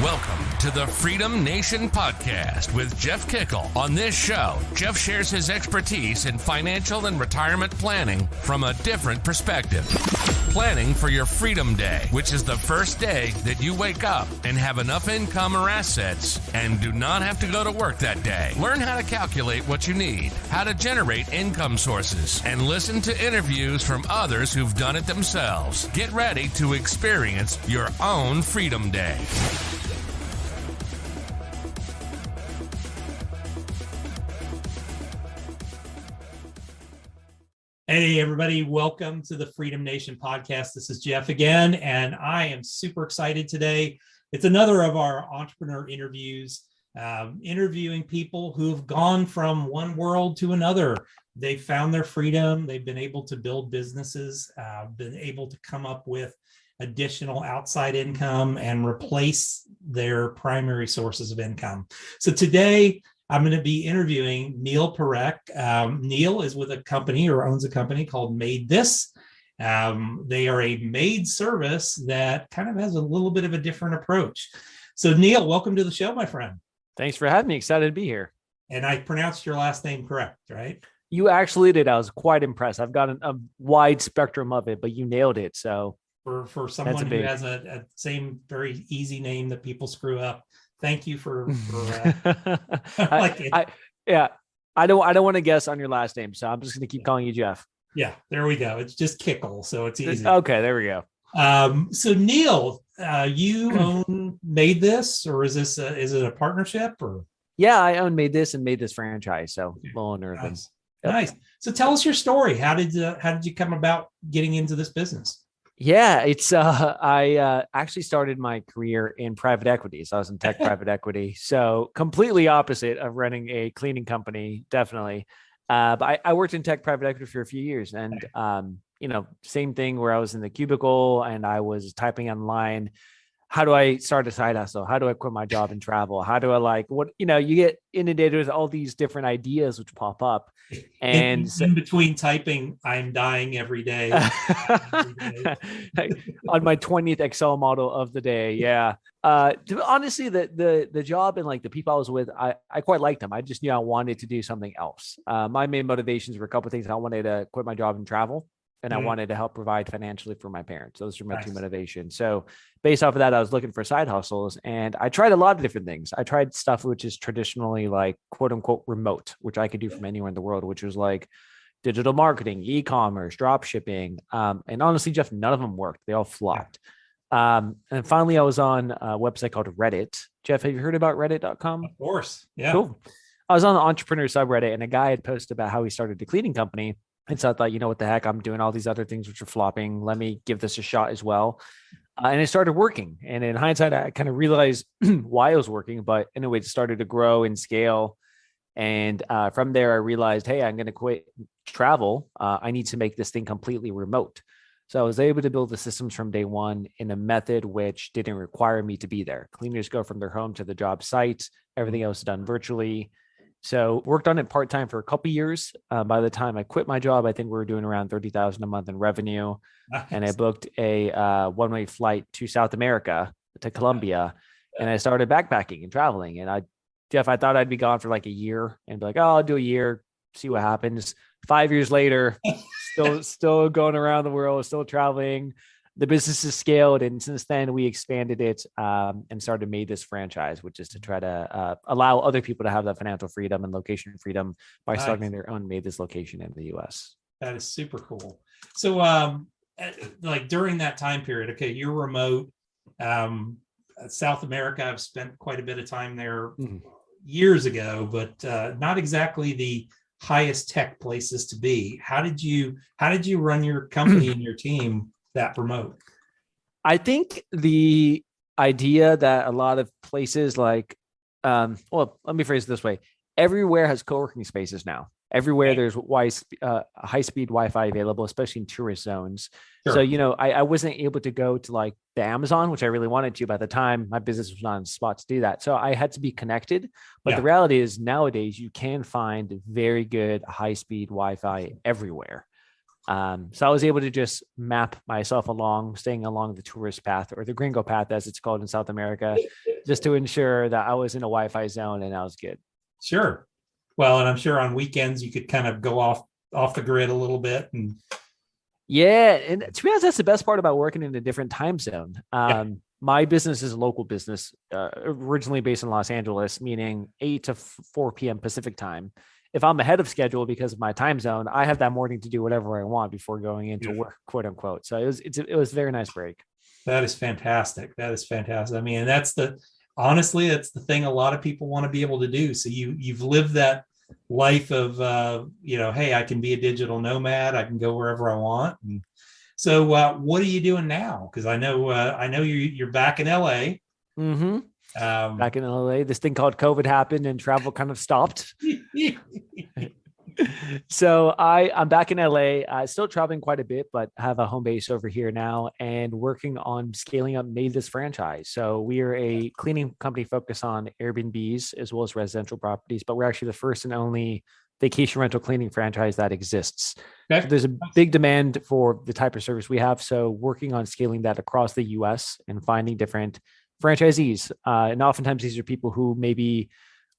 Welcome to the Freedom Nation podcast with Jeff Kickle. On this show, Jeff shares his expertise in financial and retirement planning from a different perspective. Planning for your Freedom Day, which is the first day that you wake up and have enough income or assets and do not have to go to work that day. Learn how to calculate what you need, how to generate income sources, and listen to interviews from others who've done it themselves. Get ready to experience your own Freedom Day. Hey, everybody. Welcome to the Freedom Nation podcast. This is Jeff again, and I am super excited today. It's another of our entrepreneur interviews, interviewing people who have gone from one world to another. They've found their freedom. They've been able to build businesses, been able to come up with additional outside income and replace their primary sources of income. So today, I'm going to be interviewing Neel Parekh. Neel is with a company or owns a company called Maid This. They are a maid service that kind of has a little bit of a different approach. So Neel, welcome to the show, my friend. Thanks for having me. Excited to be here. And I pronounced your last name correct, right? You actually did. I was quite impressed. I've got a wide spectrum of it, but you nailed it. So for someone who has a same very easy name that people screw up, thank you for like it. I don't want to guess on your last name, so I'm just going to keep calling you Jeff. Yeah, there we go. It's just Kickle, so it's easy. Okay, there we go. So Neel, you own Maid This, or is it a partnership? Or yeah, I own Maid This and Maid This Franchise, so owner of them. Nice. So tell us your story. How did you come about getting into this business? Yeah, it's I actually started my career in private equity. So I was in tech private equity. So completely opposite of running a cleaning company, definitely. But I worked in tech private equity for a few years, and same thing where I was in the cubicle and I was typing online. How do I start a side hustle? How do I quit my job and travel? How do I you get inundated with all these different ideas which pop up. And in between typing, I'm dying every day. On my 20th Excel model of the day. Yeah. Honestly, the job and like the people I was with, I quite liked them. I just knew I wanted to do something else. My main motivations were a couple of things. I wanted to quit my job and travel. And I wanted to help provide financially for my parents. Those are my two motivations. So based off of that, I was looking for side hustles, and I tried a lot of different things. I tried stuff which is traditionally like quote unquote remote, which I could do from anywhere in the world, which was like digital marketing, e-commerce, drop shipping. And honestly, Jeff, none of them worked. They all flopped. And finally, I was on a website called Reddit. Jeff, have you heard about reddit.com? Of course. Yeah. Cool. I was on the entrepreneur subreddit, and a guy had posted about how he started a cleaning company. And so I thought, what the heck, I'm doing all these other things which are flopping. Let me give this a shot as well. And it started working. And in hindsight, I kind of realized why it was working. But anyway, it started to grow and scale. And from there, I realized, hey, I'm going to quit travel. I need to make this thing completely remote. So I was able to build the systems from day one in a method which didn't require me to be there. Cleaners go from their home to the job site. Everything else is done virtually. So worked on it part-time for a couple of years. By the time I quit my job, I think we were doing around $30,000 a month in revenue. Nice. And I booked a one-way flight to South America, to Colombia. And I started backpacking and traveling. And Jeff, I thought I'd be gone for like a year and be like, oh, I'll do a year, see what happens. 5 years later, still going around the world, still traveling. The business has scaled, and since then we expanded it and started Maid This Franchise, which is to try to allow other people to have that financial freedom and location freedom by starting their own Maid This location in the U.S. That is super cool. So, like during that time period, okay, you're remote. South America, I've spent quite a bit of time there years ago, but not exactly the highest tech places to be. How did you run your company and your team that remote? I think the idea that a lot of places like, let me phrase it this way. Everywhere has co-working spaces now. Everywhere there's high-speed Wi-Fi available, especially in tourist zones. Sure. So, I wasn't able to go to like the Amazon, which I really wanted to. By the time my business was not in spot to do that. So I had to be connected. But the reality is nowadays you can find very good high-speed Wi-Fi everywhere. So I was able to just map myself along, staying along the tourist path, or the gringo path, as it's called in South America, just to ensure that I was in a Wi-Fi zone and I was good. Sure. Well, and I'm sure on weekends you could kind of go off the grid a little bit. And yeah, and to be honest, that's the best part about working in a different time zone. My business is a local business, originally based in Los Angeles, meaning 8 to 4 p.m. Pacific time. If I'm ahead of schedule because of my time zone, I have that morning to do whatever I want before going into work, quote unquote. So it was a very nice break. That is fantastic. That is fantastic. I mean, and honestly, that's the thing a lot of people want to be able to do. So you've lived that life of, hey, I can be a digital nomad. I can go wherever I want. And so what are you doing now? Because I know you're back in LA. Mm-hmm. Back in LA, this thing called COVID happened and travel kind of stopped. So I'm back in LA, still traveling quite a bit, but have a home base over here now and working on scaling up Maid This Franchise. So we are a cleaning company focused on Airbnbs as well as residential properties, but we're actually the first and only vacation rental cleaning franchise that exists. Okay. So there's a big demand for the type of service we have. So working on scaling that across the US and finding different franchisees. And oftentimes these are people who maybe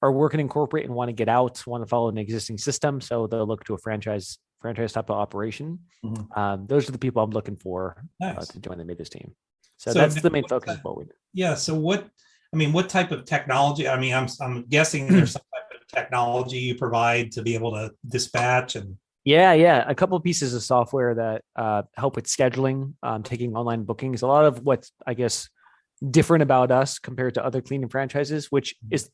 are working in corporate and want to get out, want to follow an existing system. So they'll look to a franchise type of operation. Mm-hmm. Those are the people I'm looking for to join the Maid This team. So that's the main focus of what we do. Yeah. So what type of technology? I mean, I'm guessing there's some type of technology you provide to be able to dispatch and. Yeah. A couple of pieces of software that help with scheduling, taking online bookings. A lot of what's, I guess, different about us compared to other cleaning franchises, which is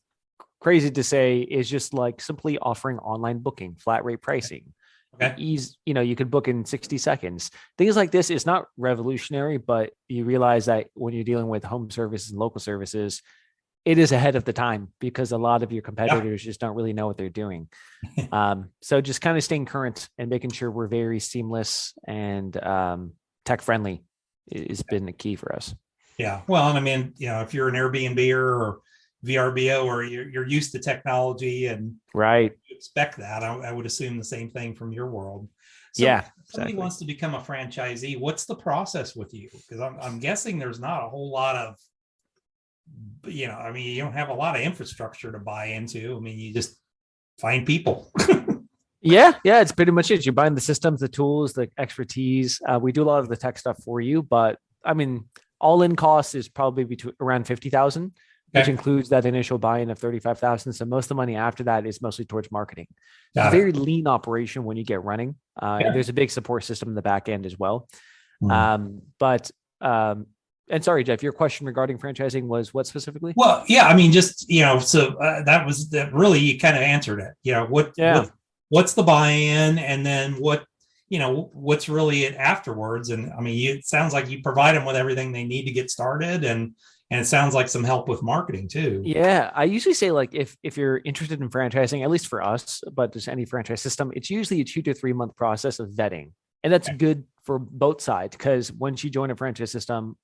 crazy to say, is just like simply offering online booking, flat rate pricing. Okay. You could book in 60 seconds. Things like this is not revolutionary, but you realize that when you're dealing with home services and local services, it is ahead of the time because a lot of your competitors just don't really know what they're doing. So just kind of staying current and making sure we're very seamless and tech friendly has been the key for us. Yeah. Well, and I mean, if you're an Airbnb or VRBO or you're used to technology and right, you expect that, I would assume the same thing from your world. So yeah. If somebody wants to become a franchisee, what's the process with you? Because I'm guessing there's not a whole lot of, you don't have a lot of infrastructure to buy into. I mean, you just find people. Yeah, it's pretty much it. You're buying the systems, the tools, the expertise. We do a lot of the tech stuff for you, but I mean, all in cost is probably around 50,000, which includes that initial buy-in of 35,000. So most of the money after that is mostly towards marketing. It's a very lean operation when you get running. And there's a big support system in the back end as well. And sorry, Jeff, your question regarding franchising was what specifically? Well, yeah, I mean, just, that really, you kind of answered it. What's the buy-in, and then what's really it afterwards? And I mean, it sounds like you provide them with everything they need to get started, and it sounds like some help with marketing too. Yeah, I usually say, like, if you're interested in franchising, at least for us, but just any franchise system, it's usually a 2 to 3 month process of vetting, and that's good for both sides, because once you join a franchise system,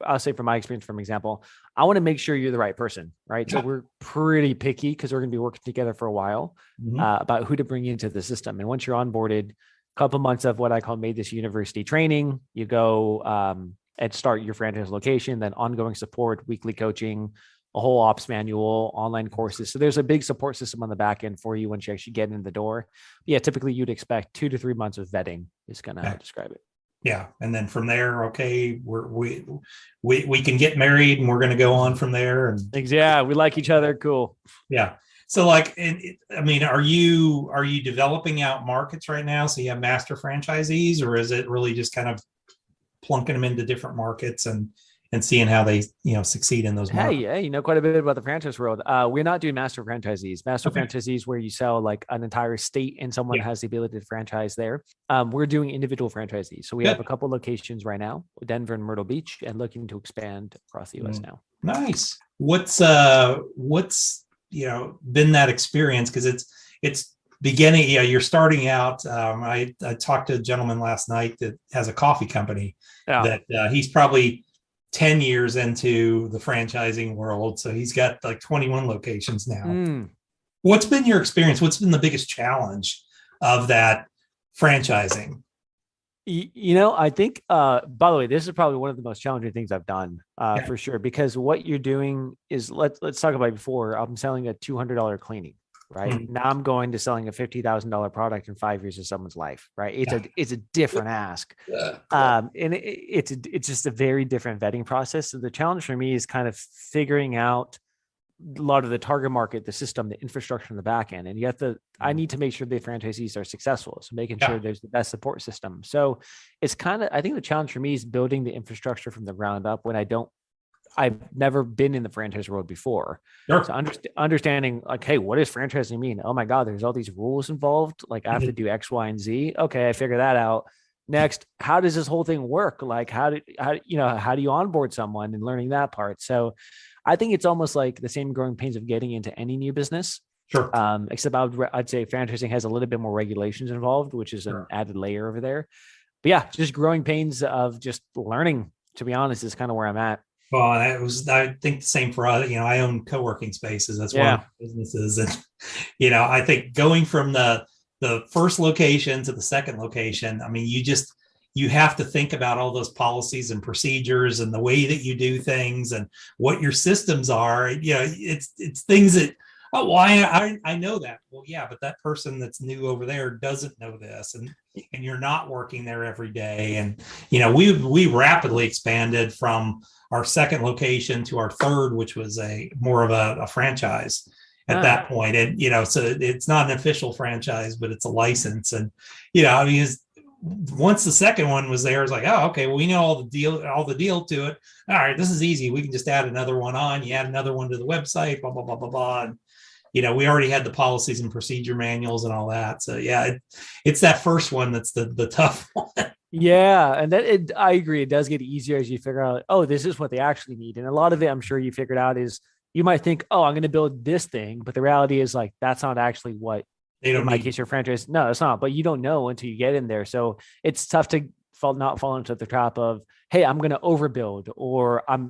I'll say from my experience, from example, I want to make sure you're the right person, right? So we're pretty picky because we're going to be working together for a while about who to bring into the system. And once you're onboarded, couple months of what I call Maid This University training. You go and start your franchise location, then ongoing support, weekly coaching, a whole ops manual, online courses. So there's a big support system on the back end for you once you actually get in the door. Yeah, typically you'd expect 2 to 3 months of vetting is kind of how I describe it. Yeah, and then from there, okay, we can get married, and we're going to go on from there. And we like each other. Cool. Yeah. So, like, I mean, are you developing out markets right now? So you have master franchisees, or is it really just kind of plunking them into different markets and seeing how they succeed in those markets? Hey, you know quite a bit about the franchise world. We're not doing master franchisees. Franchisees where you sell like an entire state and someone has the ability to franchise there. We're doing individual franchisees. So we have a couple locations right now, Denver and Myrtle Beach, and looking to expand across the US now. Nice. What's been that experience? Because it's beginning, you're starting out. I talked to a gentleman last night that has a coffee company that he's probably 10 years into the franchising world. So he's got like 21 locations now. What's been your experience? What's been the biggest challenge of that franchising? I think, by the way, this is probably one of the most challenging things I've done, Yeah. for sure, because what you're doing is, let's talk about it before. I'm selling a $200 cleaning, right? Mhm. Now I'm going to selling a $50,000 product in 5 years of someone's life, right? Yeah. It's a different ask. Yeah. And it's just a very different vetting process. So the challenge for me is kind of figuring out a lot of the target market, the system, the infrastructure in the back end. And you have to, I need to make sure the franchisees are successful. So making sure there's the best support system. So it's kind of, I think the challenge for me is building the infrastructure from the ground up when I've never been in the franchise world before. Sure. So understanding like, hey, what does franchising mean? Oh my God, there's all these rules involved. Like I have to do X, Y, and Z. Okay. I figure that out. Next, how does this whole thing work? Like how do you onboard someone and learning that part? So I think it's almost like the same growing pains of getting into any new business. Sure. Except I'd say franchising has a little bit more regulations involved, which is an added layer over there. But yeah, just growing pains of just learning, to be honest, is kind of where I'm at. Well, I think the same for us. I own co-working spaces. That's one of my businesses. And, I think going from the first location to the second location, I mean, you have to think about all those policies and procedures and the way that you do things and what your systems are. It's things that, oh, well, I know that. Well, yeah, but that person that's new over there doesn't know this, and you're not working there every day. And we rapidly expanded from our second location to our third, which was more of a franchise at that point. And so it's not an official franchise, but it's a license. And I mean, once the second one was there, it's like, oh, okay, well, we know all the deal to it. All right, this is easy. We can just add another one on. You add another one to the website, blah, blah, blah, blah, blah. And, we already had the policies and procedure manuals and all that. So yeah, it's that first one that's the tough one. Yeah. And I agree. It does get easier as you figure out, oh, this is what they actually need. And a lot of it, I'm sure you figured out, is you might think, oh, I'm going to build this thing. But the reality is like, that's not actually what, in my case, your franchise. No, it's not. But you don't know until you get in there. So it's tough to not fall into the trap of, hey, I'm going to overbuild,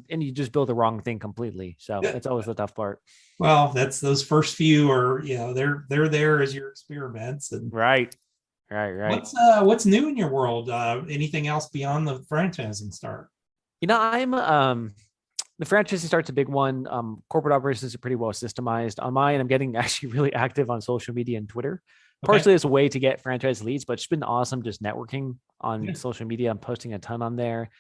and you just build the wrong thing completely. So it's always the tough part. Well, that's those first few are, they're there as your experiments. And right. What's new in your world? Anything else beyond the franchising start? I'm the franchising start's a big one. Corporate operations are pretty well systemized. On mine, I'm getting actually really active on social media and Twitter. Partially as a way to get franchise leads, but it's been awesome just networking on social media. I'm posting a ton on there.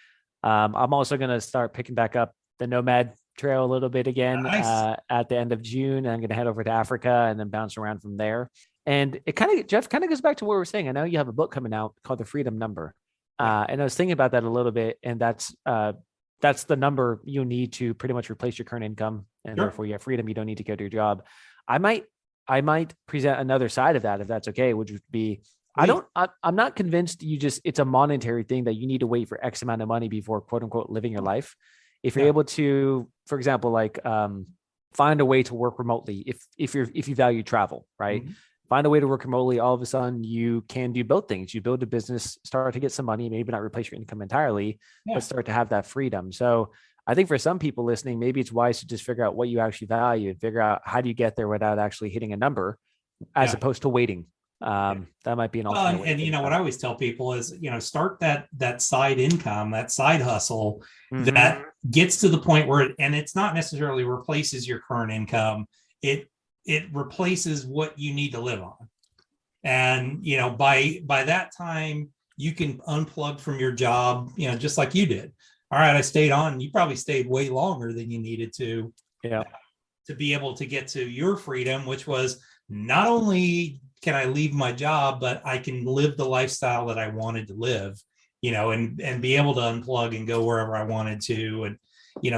I'm also going to start picking back up the nomad trail a little bit again at the end of June. I'm going to head over to Africa and then bounce around from there. And Jeff kind of goes back to what we were saying. I know you have a book coming out called The Freedom Number. And I was thinking about that a little bit. And that's the number you need to pretty much replace your current income. And therefore you have freedom. You don't need to go to your job. I might present another side of that, if that's okay, which would be, I'm not convinced it's a monetary thing that you need to wait for X amount of money before quote unquote living your life. If you're able to, for example, like find a way to work remotely, if you value travel, right? Mm-hmm. Find a way to work remotely. All of a sudden you can do both things. You build a business, start to get some money, maybe not replace your income entirely, but start to have that freedom. So I think for some people listening, maybe it's wise to just figure out what you actually value and figure out how do you get there without actually hitting a number as opposed to waiting. That might be an alternate way. And what I always tell people is, start that side income, that side hustle that gets to the point where and it's not necessarily replaces your current income. It replaces what you need to live on. And, by that time you can unplug from your job, just like you did. All right, I stayed on. You probably stayed way longer than you needed to be able to get to your freedom, which was not only can I leave my job, but I can live the lifestyle that I wanted to live, and be able to unplug and go wherever I wanted to. And,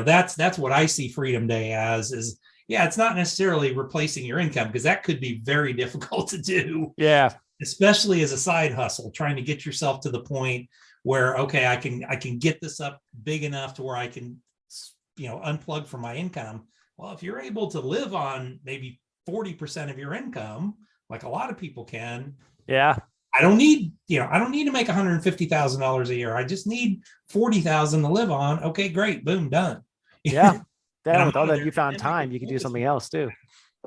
that's what I see Freedom Day as is, it's not necessarily replacing your income, because that could be very difficult to do. Yeah. Especially as a side hustle, trying to get yourself to the point where, okay, I can get this up big enough to where I can, unplug from my income. Well, if you're able to live on maybe 40% of your income, like a lot of people can, I don't need to make $150,000 a year. I just need 40,000 to live on. Okay, great. Boom, done. Yeah. Then with all that you found time, you can do something else too.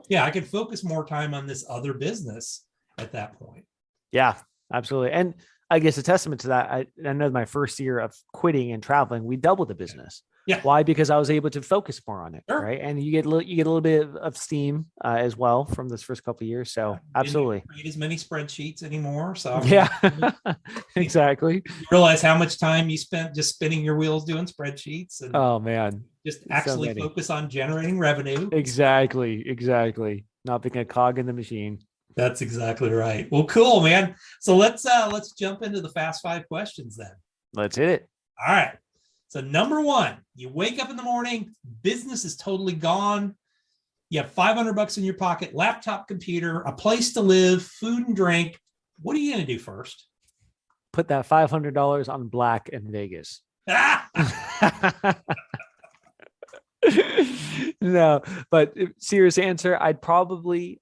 Yeah. I can focus more time on this other business at that point. Yeah, absolutely. And I guess a testament to that. I know my first year of quitting and traveling, we doubled the business. Yeah. Why? Because I was able to focus more on it. Sure. Right. And you get a little bit of steam as well from this first couple of years. So absolutely. Didn't create as many spreadsheets anymore. So I mean, yeah, exactly. You realize how much time you spent just spinning your wheels doing spreadsheets, and Oh man, just actually focus on generating revenue. Exactly. Not being a cog in the machine. That's exactly right. Well, cool, man. So let's jump into the fast 5 questions then. Let's hit it. All right. So number 1, you wake up in the morning, business is totally gone. You have $500 in your pocket, laptop, computer, a place to live, food and drink. What are you going to do first? Put that $500 on black in Vegas. No, but serious answer, I'd probably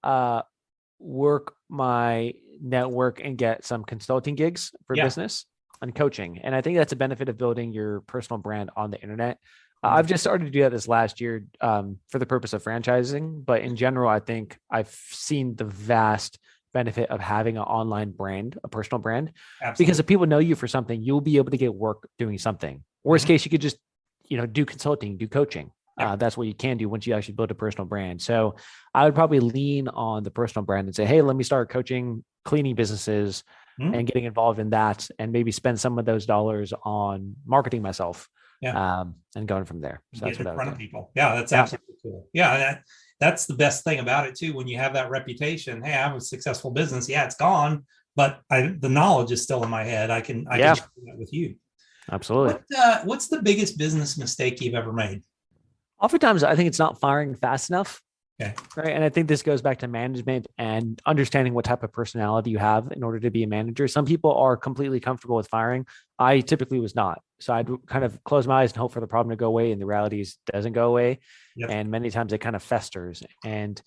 work my network and get some consulting gigs for business and coaching. And I think that's a benefit of building your personal brand on the internet. I've just started to do that this last year for the purpose of franchising. But in general, I think I've seen the vast benefit of having an online brand, a personal brand. Absolutely. Because if people know you for something, you'll be able to get work doing something. Worst case, you could just, do consulting, do coaching. That's what you can do once you actually build a personal brand. So I would probably lean on the personal brand and say, hey, let me start coaching cleaning businesses and getting involved in that, and maybe spend some of those dollars on marketing myself and going from there. So that's what I would do. In front of people. Yeah, that's absolutely cool. Yeah, that's the best thing about it too. When you have that reputation, hey, I have a successful business. Yeah, it's gone, but the knowledge is still in my head. I can share that with you. Absolutely. What's the biggest business mistake you've ever made? Oftentimes, I think it's not firing fast enough. Okay. Right. And I think this goes back to management and understanding what type of personality you have in order to be a manager. Some people are completely comfortable with firing. I typically was not. So I'd kind of close my eyes and hope for the problem to go away. And the reality is it doesn't go away. Yep. And many times it kind of festers. And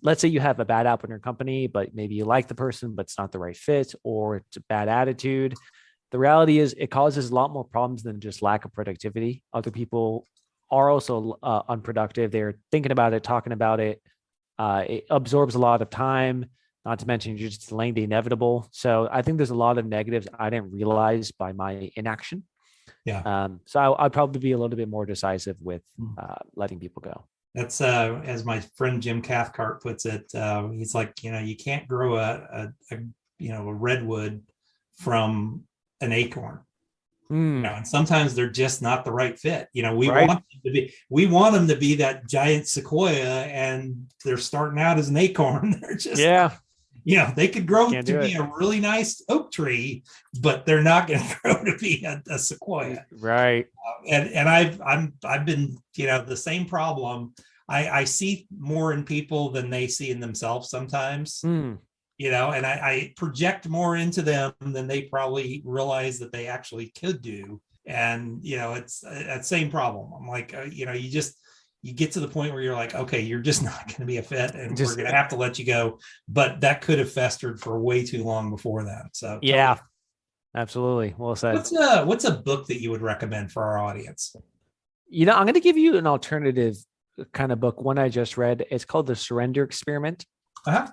let's say you have a bad apple in your company, but maybe you like the person, but it's not the right fit, or it's a bad attitude. The reality is it causes a lot more problems than just lack of productivity. Other people are also unproductive. They're thinking about it, talking about it. It absorbs a lot of time, not to mention you're just delaying the inevitable. So I think there's a lot of negatives I didn't realize by my inaction. Yeah. So I'd probably be a little bit more decisive with letting people go. That's as my friend Jim Cathcart puts it. He's like, you can't grow a redwood from an acorn. And sometimes they're just not the right fit. We want them to be that giant sequoia, and they're starting out as an acorn. They're just, they could grow to be a really nice oak tree, but they're not going to grow to be a sequoia. Right. And I've been, the same problem. I see more in people than they see in themselves sometimes. And I project more into them than they probably realize that they actually could do. And, it's that same problem. I'm like, you get to the point where you're like, okay, you're just not going to be a fit, and we're going to have to let you go. But that could have festered for way too long before that. So yeah, absolutely. Well said. What's a book that you would recommend for our audience? I'm going to give you an alternative kind of book. One I just read. It's called The Surrender Experiment. Uh-huh.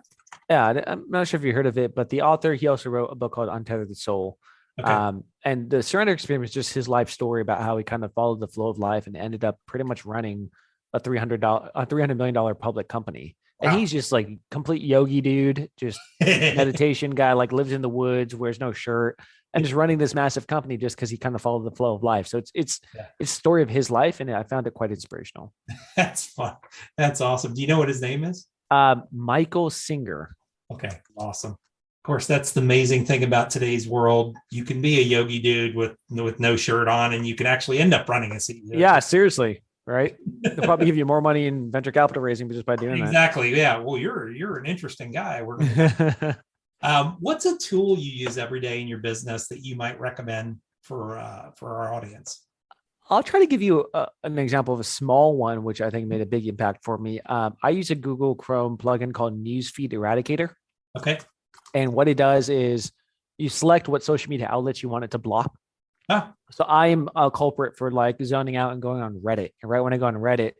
Yeah, I'm not sure if you heard of it, but the author, he also wrote a book called Untether the Soul. Okay. And the Surrender Experiment is just his life story about how he kind of followed the flow of life and ended up pretty much running a $300 million public company. Wow. And he's just like complete yogi dude, just meditation guy, like lives in the woods, wears no shirt, and just running this massive company just because he kind of followed the flow of life. So it's a story of his life, and I found it quite inspirational. That's fun. That's awesome. Do you know what his name is? Michael Singer. Okay, awesome. Of course, that's the amazing thing about today's world. You can be a yogi dude with no shirt on, and you can actually end up running a CEO. Yeah, seriously, right? They'll probably give you more money in venture capital raising just by doing that. Exactly. Yeah. Well, you're an interesting guy. What's a tool you use every day in your business that you might recommend for our audience? I'll try to give you an example of a small one, which I think made a big impact for me. I use a Google Chrome plugin called Newsfeed Eradicator. Okay. And what it does is you select what social media outlets you want it to block. Ah. So I'm a culprit for like zoning out and going on Reddit. And right when I go on Reddit,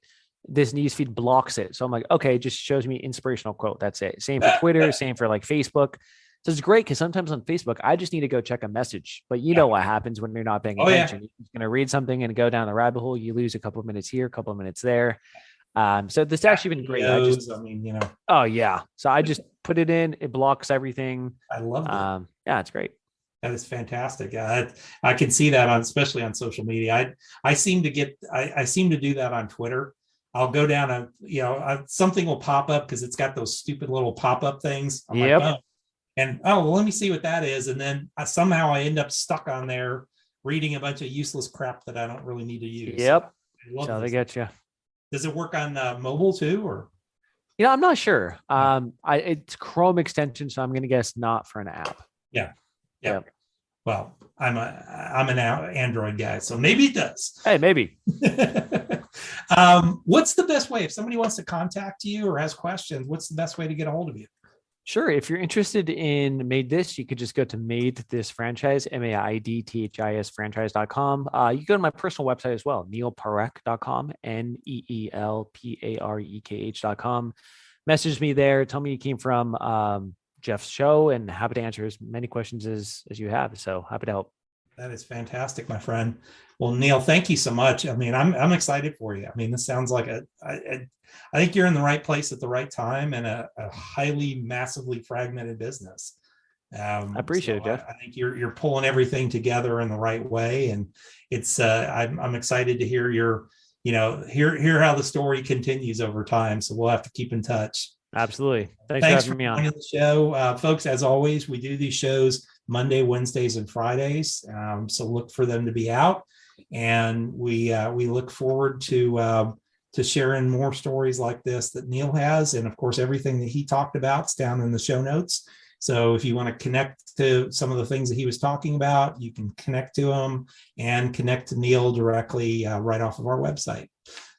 this newsfeed blocks it. So I'm like, okay, it just shows me inspirational quote. That's it. Same for Twitter, same for like Facebook. So it's great because sometimes on Facebook, I just need to go check a message. But you know what happens when you're not paying attention. You're going to read something and go down the rabbit hole. You lose a couple of minutes here, a couple of minutes there. So this has actually been great. Oh yeah. So I just put it in, it blocks everything. I love it. Yeah, it's great. That is fantastic. I can see that especially on social media. I seem to do that on Twitter. I'll go down something will pop up because it's got those stupid little pop-up things. I'm like, oh. And well, let me see what that is. And then somehow I end up stuck on there reading a bunch of useless crap that I don't really need to use. Yep. So they get you. Does it work on mobile too, or? I'm not sure. It's Chrome extension, so I'm going to guess not for an app. Yeah. Well, I'm an Android guy, so maybe it does. Hey, maybe. What's the best way if somebody wants to contact you or has questions? What's the best way to get a hold of you? Sure. If you're interested in Maid This, you could just go to Maid This Franchise, MAIDTHIS franchise.com. You can go to my personal website as well, neelparek.com, NEELPAREKH.com. Message me there. Tell me you came from Jeff's show, and happy to answer as many questions as you have. So happy to help. That is fantastic, my friend. Well, Neel, thank you so much. I mean, I'm excited for you. I mean, this sounds like I think you're in the right place at the right time in a highly, massively fragmented business. I appreciate it, Jeff. I think you're pulling everything together in the right way, and it's I'm excited to hear hear how the story continues over time. So we'll have to keep in touch. Absolutely. Thanks for having me on the show, folks. As always, we do these shows Monday, Wednesdays, and Fridays. So look for them to be out, and we look forward to sharing more stories like this that Neel has, and of course, everything that he talked about is down in the show notes. So if you want to connect to some of the things that he was talking about, you can connect to him and connect to Neel directly right off of our website.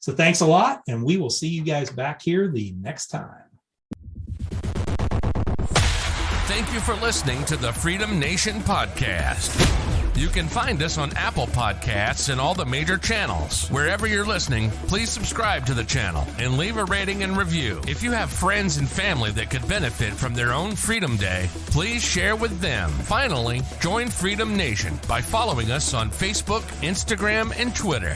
So thanks a lot, and we will see you guys back here the next time. Thank you for listening to the Freedom Nation podcast. You can find us on Apple Podcasts and all the major channels. Wherever you're listening, please subscribe to the channel and leave a rating and review. If you have friends and family that could benefit from their own Freedom Day, please share with them. Finally, join Freedom Nation by following us on Facebook, Instagram, and Twitter.